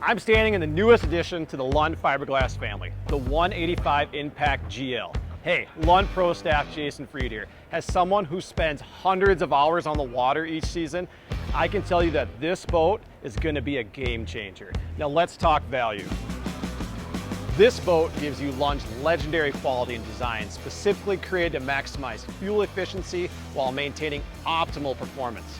I'm standing in the newest addition to the Lund fiberglass family, the 185 Impact GL. Hey, Lund Pro staff Jason Freed here. As someone who spends hundreds of hours on the water each season, I can tell you that this boat is going to be a game changer. Now let's talk value. This boat gives you Lund's legendary quality and design, specifically created to maximize fuel efficiency while maintaining optimal performance.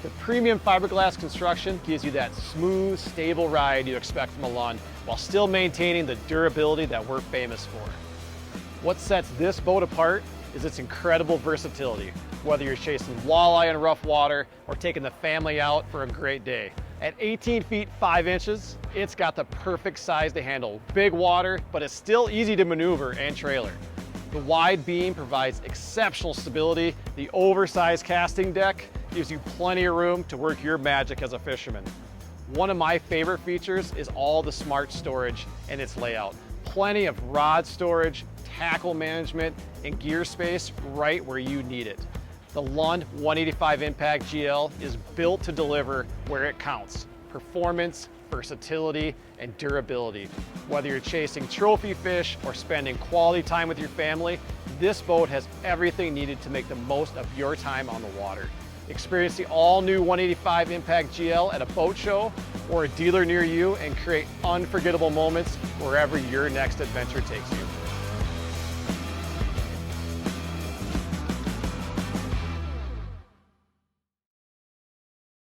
The premium fiberglass construction gives you that smooth, stable ride you expect from a Lund, while still maintaining the durability that we're famous for. What sets this boat apart is its incredible versatility, whether you're chasing walleye in rough water or taking the family out for a great day. At 18 feet 5 inches, it's got the perfect size to handle big water, but it's still easy to maneuver and trailer. The wide beam provides exceptional stability. The oversized casting deck gives you plenty of room to work your magic as a fisherman. One of my favorite features is all the smart storage and its layout. Plenty of rod storage, tackle management, and gear space right where you need it. The Lund 185 Impact GL is built to deliver where it counts: performance, versatility, and durability. Whether you're chasing trophy fish or spending quality time with your family, this boat has everything needed to make the most of your time on the water. Experience the all-new 185 Impact GL at a boat show or a dealer near you and create unforgettable moments wherever your next adventure takes you.